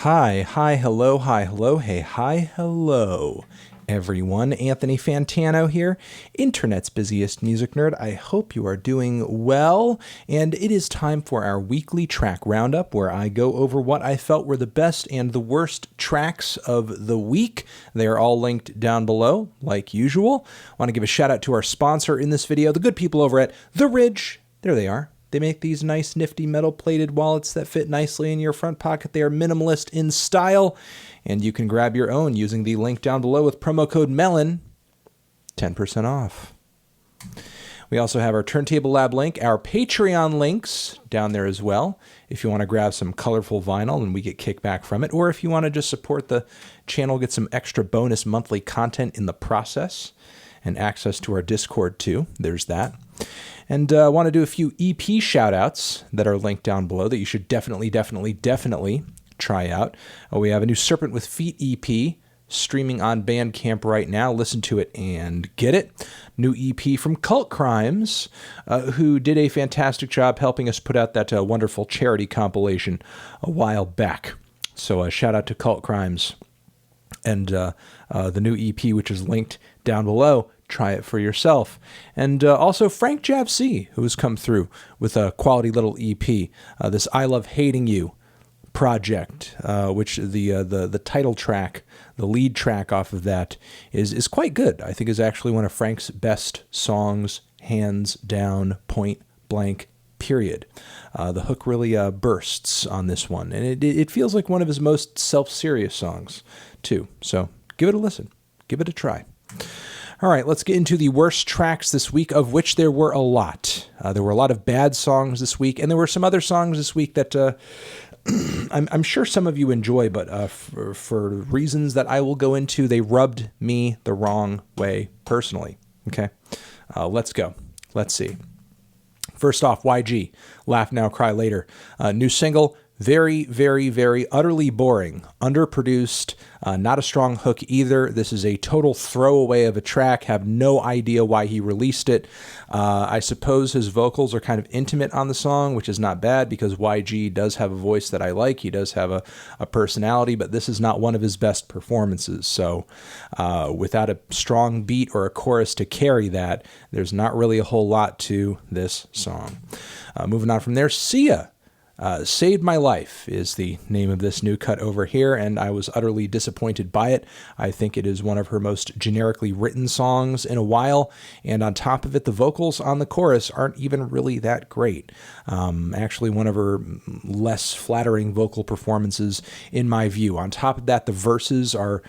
Hi, hello, hey, hi, hello, everyone. Anthony Fantano here, internet's busiest music nerd. I hope you are doing well, and it is time for our weekly track roundup, where I go over what I felt were the best and the worst tracks of the week. They are all linked down below, like usual. I want to give a shout out to our sponsor in this video, the good people over at The Ridge. There they are. They make these nice, nifty, metal-plated wallets that fit nicely in your front pocket. They are minimalist in style, and you can grab your own using the link down below with promo code MELON, 10% off. We also have our Turntable Lab link, our Patreon links down there as well, if you want to grab some colorful vinyl and we get kickback from it, or if you want to just support the channel, get some extra bonus monthly content in the process, and access to our Discord too. There's that. And I want to do a few EP shout-outs that are linked down below that you should definitely try out. We have a new Serpent with Feet EP streaming on Bandcamp right now. Listen to it and get it. New EP from Kult Krimes, who did a fantastic job helping us put out that wonderful charity compilation a while back. So shout out to Kult Krimes. And the new EP, which is linked down below. Try it for yourself. And also FrankJavCee, who has come through with a quality little EP, this I Love Hating You project, which the title track, the lead track off of that is quite good. I think is actually one of Frank's best songs, hands down, point blank, period. The hook really bursts on this one, and it feels like one of his most self-serious songs, too. So give it a listen. Give it a try. All right, let's get into the worst tracks this week, of which there were a lot. There were a lot of bad songs this week, and there were some other songs this week that I'm sure some of you enjoy, but for reasons that I will go into, they rubbed me the wrong way personally. Okay, let's go. Let's see. First off, YG, Laugh Now, Cry Later. New single, very, very, very utterly boring, underproduced, not a strong hook either. This is a total throwaway of a track. Have no idea why he released it. I suppose his vocals are kind of intimate on the song, which is not bad because YG does have a voice that I like. He does have a personality, but this is not one of his best performances. So without a strong beat or a chorus to carry that, there's not really a whole lot to this song. Moving on from there, Sia. Saved My Life is the name of this new cut over here, and I was utterly disappointed by it. I think it is one of her most generically written songs in a while, and on top of it, the vocals on the chorus aren't even really that great. Actually, one of her less flattering vocal performances, in my view. On top of that, the verses are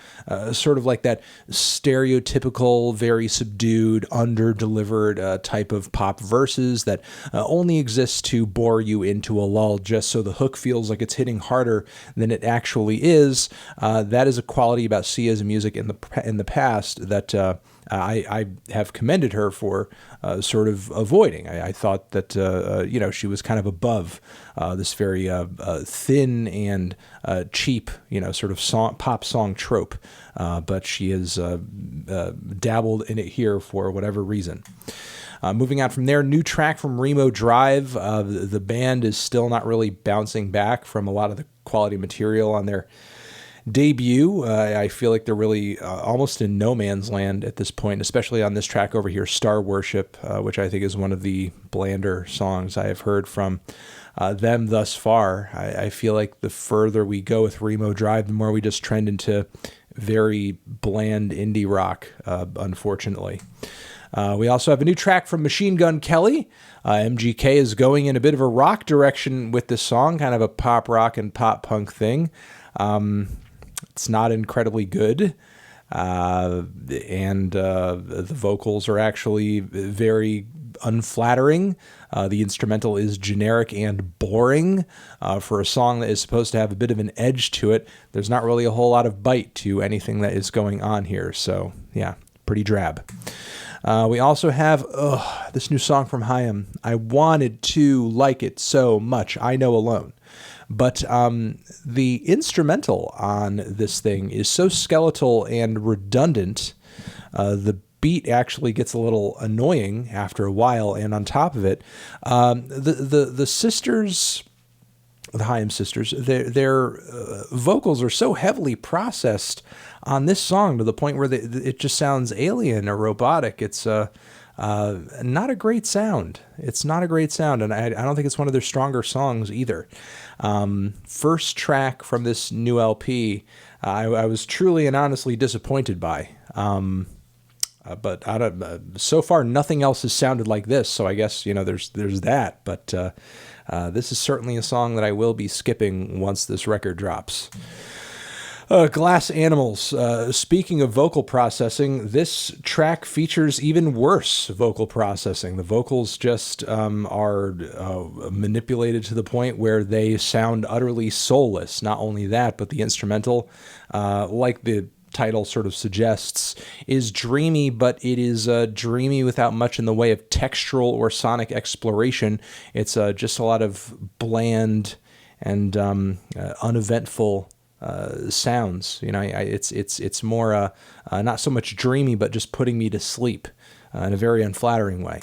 sort of like that stereotypical, very subdued, under-delivered type of pop verses that only exists to bore you into a lull, just so the hook feels like it's hitting harder than it actually is. That is a quality about Sia's music in the past that I have commended her for sort of avoiding. I thought that she was kind of above this very thin and cheap sort of pop song trope, but she has dabbled in it here for whatever reason. Moving on from there, new track from Remo Drive. The band is still not really bouncing back from a lot of the quality material on their debut. I feel like they're really almost in no man's land at this point, especially on this track over here, Star Worship, which I think is one of the blander songs I have heard from them thus far. I feel like the further we go with Remo Drive, the more we just trend into very bland indie rock, unfortunately. We also have a new track from Machine Gun Kelly. MGK is going in a bit of a rock direction with this song, kind of a pop rock and pop punk thing. It's not incredibly good. And the vocals are actually very unflattering. The instrumental is generic and boring. For a song that is supposed to have a bit of an edge to it, there's not really a whole lot of bite to anything that is going on here. So, yeah, pretty drab. We also have this new song from HAIM. I wanted to like it so much. I Know Alone. But the instrumental on this thing is so skeletal and redundant. The beat actually gets a little annoying after a while, and on top of it, the sisters the HAIM sisters. Their vocals are so heavily processed on this song to the point where it just sounds alien or robotic. It's not a great sound. It's not a great sound, and I don't think it's one of their stronger songs either. First track from this new LP, I was truly and honestly disappointed by. But so far, nothing else has sounded like this. So I guess, there's that. But this is certainly a song that I will be skipping once this record drops. Glass Animals. Speaking of vocal processing, this track features even worse vocal processing. The vocals just are manipulated to the point where they sound utterly soulless. Not only that, but the instrumental, like the title sort of suggests, is dreamy, but it is dreamy without much in the way of textural or sonic exploration. It's just a lot of bland and uneventful sounds. It's more not so much dreamy, but just putting me to sleep in a very unflattering way.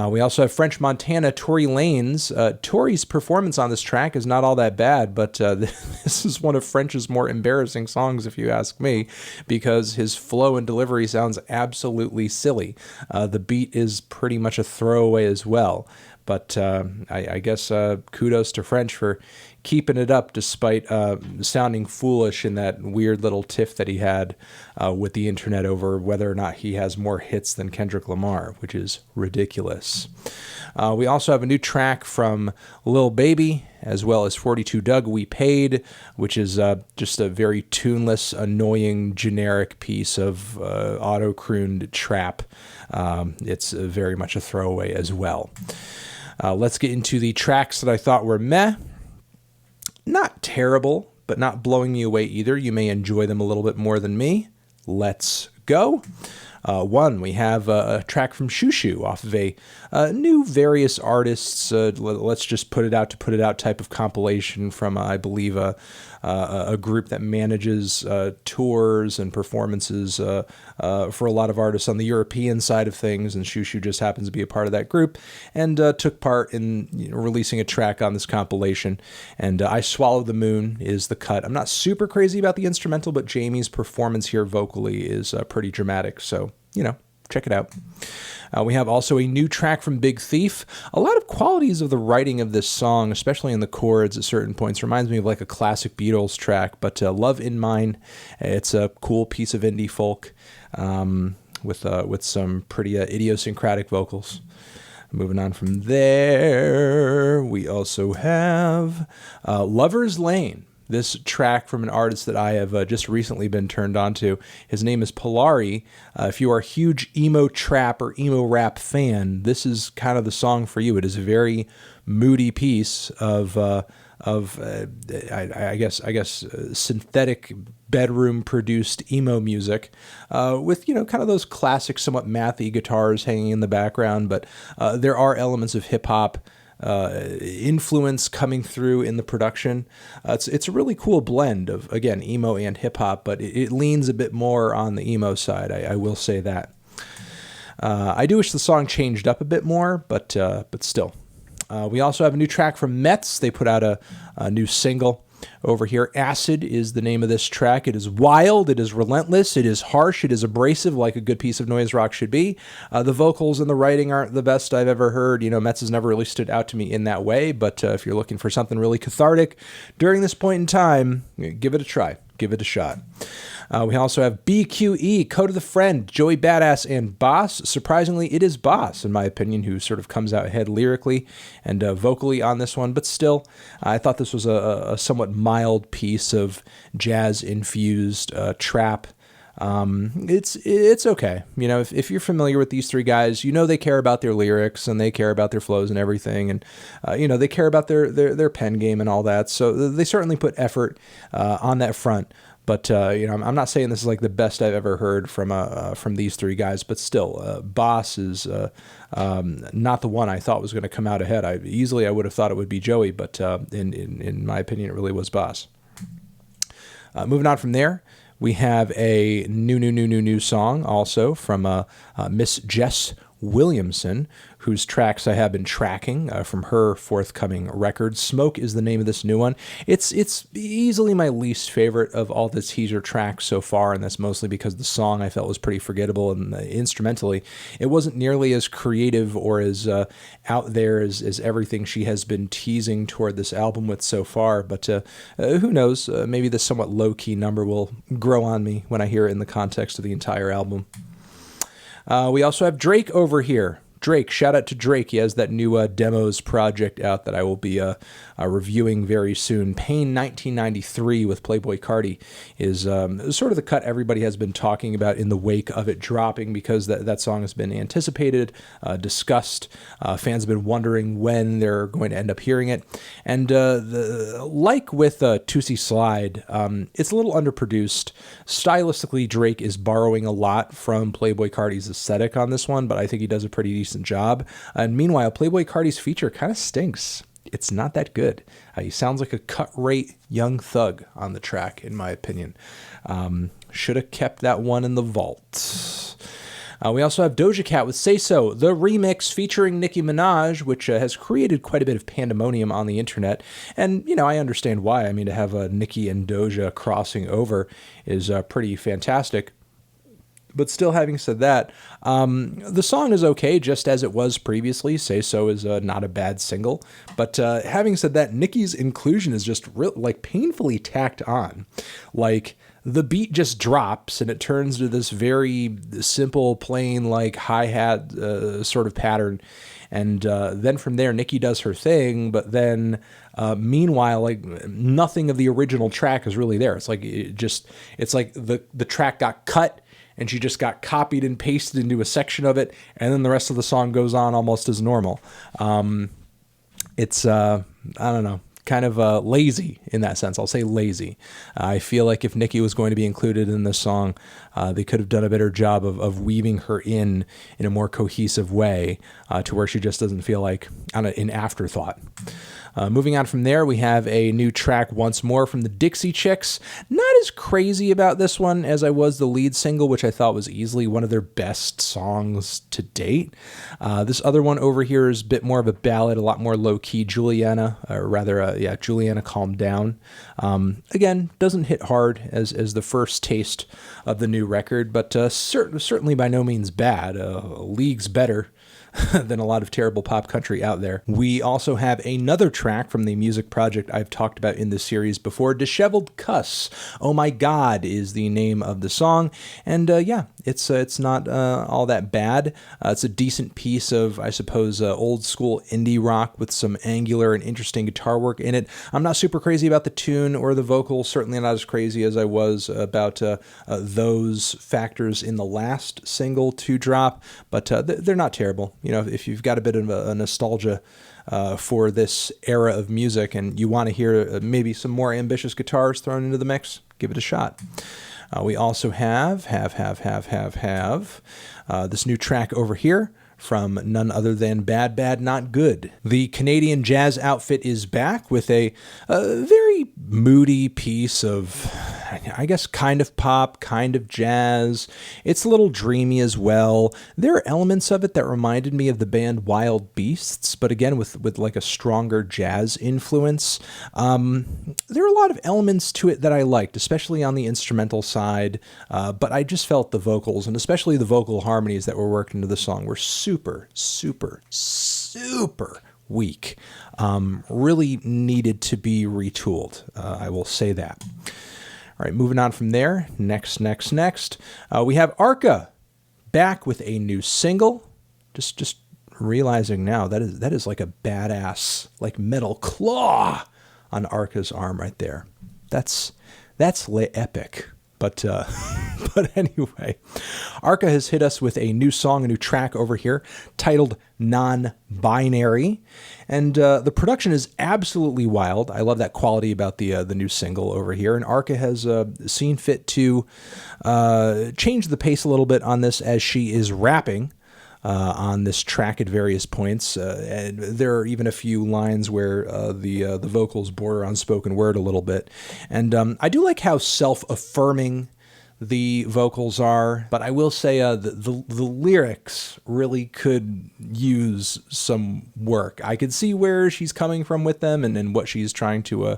We also have French Montana, Tory Lanez. Tory's performance on this track is not all that bad, but this is one of French's more embarrassing songs, if you ask me, because his flow and delivery sounds absolutely silly. The beat is pretty much a throwaway as well. But I guess kudos to French for keeping it up despite sounding foolish in that weird little tiff that he had with the internet over whether or not he has more hits than Kendrick Lamar, which is ridiculous. We also have a new track from Lil Baby, as well as 42 Dugg, We Paid, which is just a very tuneless, annoying, generic piece of auto-crooned trap. It's very much a throwaway as well. Let's get into the tracks that I thought were meh. Not terrible, but not blowing me away either. You may enjoy them a little bit more than me. Let's go. One, we have a track from Xiu Xiu off of a new various artists, let's just put it out type of compilation from, I believe, a group that manages tours and performances for a lot of artists on the European side of things, and Xiu Xiu just happens to be a part of that group, and took part in releasing a track on this compilation. And I Swallow the Moon is the cut. I'm not super crazy about the instrumental, but Jamie's performance here vocally is pretty dramatic, so, check it out. We have also a new track from Big Thief. A lot of qualities of the writing of this song, especially in the chords at certain points, reminds me of like a classic Beatles track, but Love in Mine. It's a cool piece of indie folk with some pretty idiosyncratic vocals. Moving on from there, we also have Lover's Lane. This track from an artist that I have just recently been turned on to. His name is Polari. If you are a huge emo trap or emo rap fan, this is kind of the song for you. It is a very moody piece of I guess synthetic bedroom produced emo music with kind of those classic somewhat mathy guitars hanging in the background, but there are elements of hip hop influence coming through in the production. It's a really cool blend of, again, emo and hip hop, but it leans a bit more on the emo side. I will say that. I do wish the song changed up a bit more, but still. We also have a new track from Mets. They put out a new single over here. Acid is the name of this track. It is wild, it is relentless, it is harsh, it is abrasive, like a good piece of noise rock should be. The vocals and the writing aren't the best I've ever heard. Mets has never really stood out to me in that way, but if you're looking for something really cathartic during this point in time, give it a try. Give it a shot. We also have B.Q.E, Code of the Friend, Joey Badass, and Boss. Surprisingly, it is Boss, in my opinion, who sort of comes out ahead lyrically and vocally on this one. But still, I thought this was a somewhat mild piece of jazz-infused trap. It's okay. If you're familiar with these three guys, they care about their lyrics and they care about their flows and everything, and they care about their pen game and all that. So they certainly put effort on that front. But I'm not saying this is like the best I've ever heard from these three guys, but still, Boss is not the one I thought was going to come out ahead. I would have thought it would be Joey, but in my opinion, it really was Boss. Moving on from there, we have a new song also from Miss Jess Williamson, whose tracks I have been tracking from her forthcoming record. Smoke is the name of this new one. It's easily my least favorite of all the teaser tracks so far, and that's mostly because the song I felt was pretty forgettable, and instrumentally, it wasn't nearly as creative or as out there as everything she has been teasing toward this album with so far. But who knows? Maybe this somewhat low-key number will grow on me when I hear it in the context of the entire album. We also have Drake over here. Drake, shout out to Drake. He has that new demos project out that I will be reviewing very soon. Pain 1993 with Playboi Carti is sort of the cut everybody has been talking about in the wake of it dropping, because that song has been anticipated, discussed. Fans have been wondering when they're going to end up hearing it. And like with Tootsie Slide, it's a little underproduced. Stylistically, Drake is borrowing a lot from Playboi Carti's aesthetic on this one, but I think he does a pretty decent job. And meanwhile, Playboi Carti's feature kind of stinks. It's not that good. He sounds like a cut-rate young thug on the track, in my opinion. Should have kept that one in the vault. We also have Doja Cat with Say So, the remix featuring Nicki Minaj, which has created quite a bit of pandemonium on the internet. And, I understand why. I mean, to have Nicki and Doja crossing over is pretty fantastic. But still, having said that, the song is okay, just as it was previously. Say So is not a bad single. But having said that, Nicki's inclusion is just painfully tacked on. Like, the beat just drops and it turns to this very simple, plain, hi-hat sort of pattern. And then from there, Nicki does her thing, but then meanwhile, nothing of the original track is really there. It's like the track got cut, and she just got copied and pasted into a section of it, and then the rest of the song goes on almost as normal. It's, I don't know, kind of lazy in that sense. I'll say lazy. I feel like if Nicki was going to be included in this song, they could have done a better job of weaving her in a more cohesive way to where she just doesn't feel like an afterthought. Moving on from there, we have a new track once more from the Dixie Chicks. Not as crazy about this one as I was the lead single, which I thought was easily one of their best songs to date. This other one over here is a bit more of a ballad, a lot more low-key. Juliana, Juliana, Calm Down. Again, doesn't hit hard as the first taste of the new record, but certainly by no means bad. Leagues better than a lot of terrible pop country out there. We also have another track from the music project I've talked about in this series before, Disheveled Cuss. Oh My God is the name of the song, and it's not all that bad. It's a decent piece of, I suppose, old school indie rock with some angular and interesting guitar work in it. I'm not super crazy about the tune or the vocals, certainly not as crazy as I was about those factors in the last single to drop, but they're not terrible. If you've got a bit of a nostalgia for this era of music and you want to hear maybe some more ambitious guitars thrown into the mix, give it a shot. We also have this new track over here from none other than Bad Bad Not Good. The Canadian jazz outfit is back with a very moody piece of, I guess, kind of pop, kind of jazz. It's a little dreamy as well. There are elements of it that reminded me of the band Wild Beasts, but again, with like a stronger jazz influence. There are a lot of elements to it that I liked, especially on the instrumental side, but I just felt the vocals, and especially the vocal harmonies that were worked into the song, were super weak. Really needed to be retooled. I will say that. All right, moving on from there. Next. We have Arca back with a new single. Just realizing now that is like a badass metal claw on Arca's arm right there. That's epic. But anyway, Arca has hit us with a new song, a new track over here titled Non-Binary. And the production is absolutely wild. I love that quality about the new single over here. And Arca has seen fit to change the pace a little bit on this as she is rapping on this track at various points. And there are even a few lines where the vocals border on spoken word a little bit. And I do like how self-affirming the vocals are, but I will say the lyrics really could use some work. I could see where she's coming from with them and what she's trying to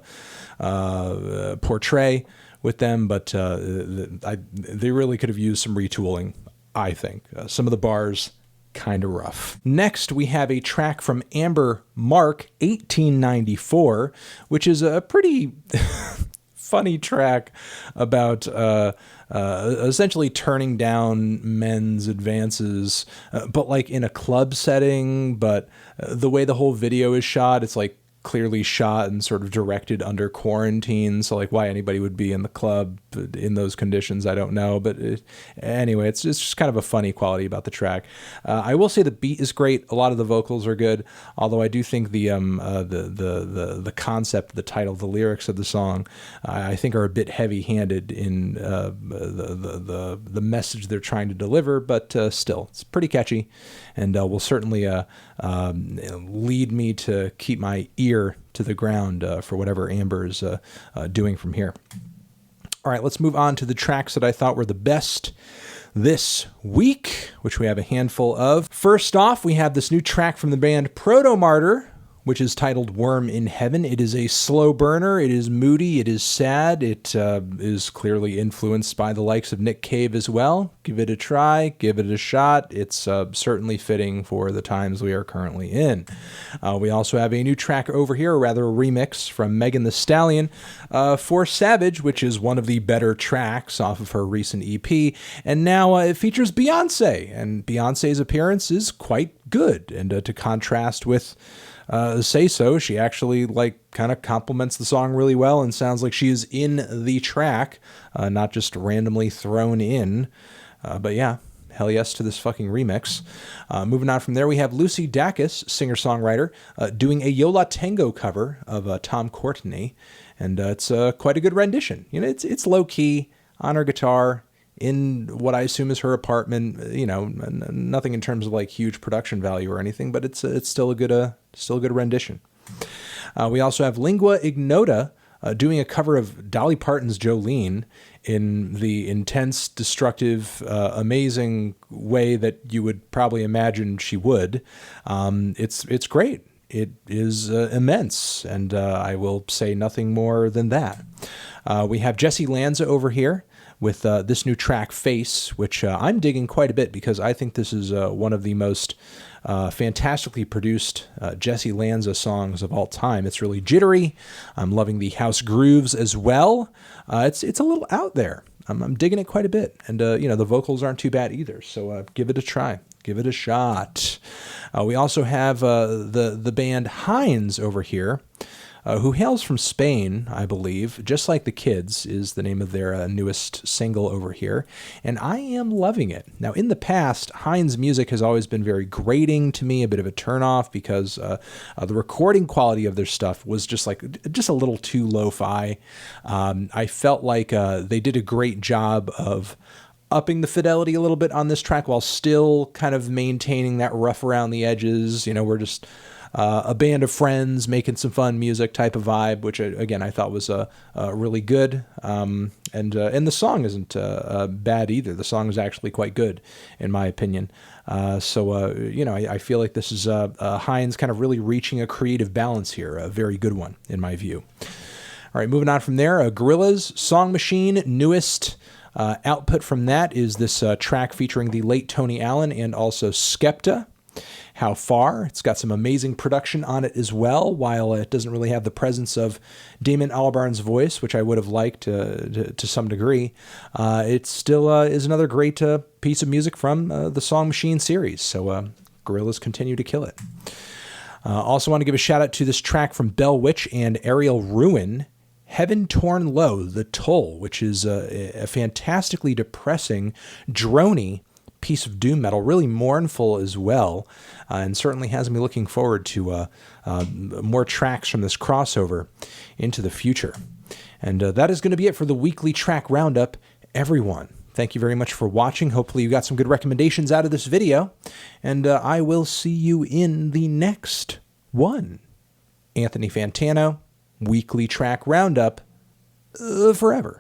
portray with them, but they really could have used some retooling, I think. Some of the bars, kind of rough. Next, we have a track from Amber Mark, 1894, which is a pretty funny track about essentially turning down men's advances, but like in a club setting. But the way the whole video is shot, it's like clearly shot and sort of directed under quarantine. So like why anybody would be in the club in those conditions, I don't know. But anyway, it's just kind of a funny quality about the track. I will say the beat is great. A lot of the vocals are good, although I do think the concept, the title, the lyrics of the song, I think are a bit heavy-handed in the message they're trying to deliver. But still, it's pretty catchy, and will certainly lead me to keep my ear to the ground for whatever Amber is doing from here. All right, let's move on to the tracks that I thought were the best this week, which we have a handful of. First off, we have this new track from the band Protomartyr, which is titled Worm in Heaven. It is a slow burner. It is moody. It is sad. It is clearly influenced by the likes of Nick Cave as well. Give it a try. Give it a shot. It's certainly fitting for the times we are currently in. We also have a new track over here, or rather a remix from Megan Thee Stallion for Savage, which is one of the better tracks off of her recent EP. And now it features Beyonce, and Beyonce's appearance is quite good. And to contrast with Say So, she actually like kind of complements the song really well and sounds like she is in the track, not just randomly thrown in. But yeah, hell yes to this fucking remix. Moving on from there, we have Lucy Dacus, singer-songwriter, doing a Yo La Tengo cover of Tom Courtenay, and it's quite a good rendition. You know, it's low-key on her guitar in what I assume is her apartment. You know, nothing in terms of like huge production value or anything, but it's still a good rendition. We also have Lingua Ignota doing a cover of Dolly Parton's Jolene in the intense, destructive, amazing way that you would probably imagine she would. It's great. It is immense, and I will say nothing more than that. We have Jessy Lanza over here with this new track, Face, which I'm digging quite a bit because I think this is one of the most fantastically produced Jessy Lanza songs of all time. It's really jittery. I'm loving the house grooves as well. It's a little out there. I'm digging it quite a bit. And, the vocals aren't too bad either. So give it a try. Give it a shot. We also have the band HAIM over here, who hails from Spain, I believe. Just Like the Kids is the name of their newest single over here, and I am loving it. Now, in the past, HAIM's music has always been very grating to me, a bit of a turnoff, because the recording quality of their stuff was just a little too lo-fi. I felt like they did a great job of upping the fidelity a little bit on this track while still kind of maintaining that rough around the edges. You know, we're just a band of friends making some fun music type of vibe, which again I thought was really good. And the song isn't bad either. The song is actually quite good in my opinion. I feel like this is HAIM kind of really reaching a creative balance here, a very good one in my view. All right, moving on from there, Gorillaz, Song Machine, newest output from that is this track featuring the late Tony Allen and also Skepta, How Far. It's got some amazing production on it as well, while it doesn't really have the presence of Damon Albarn's voice, which I would have liked to some degree. It still is another great piece of music from the Song Machine series, so Gorillaz continue to kill it. Also want to give a shout out to this track from Bell Witch and Ariel Ruin, Heaven Torn Low, The Toll, which is a fantastically depressing, droney piece of doom metal, really mournful as well, and certainly has me looking forward to more tracks from this crossover into the future. And that is going to be it for the weekly track roundup, everyone. Thank you very much for watching. Hopefully you got some good recommendations out of this video, and I will see you in the next one. Anthony Fantano, weekly track roundup, forever.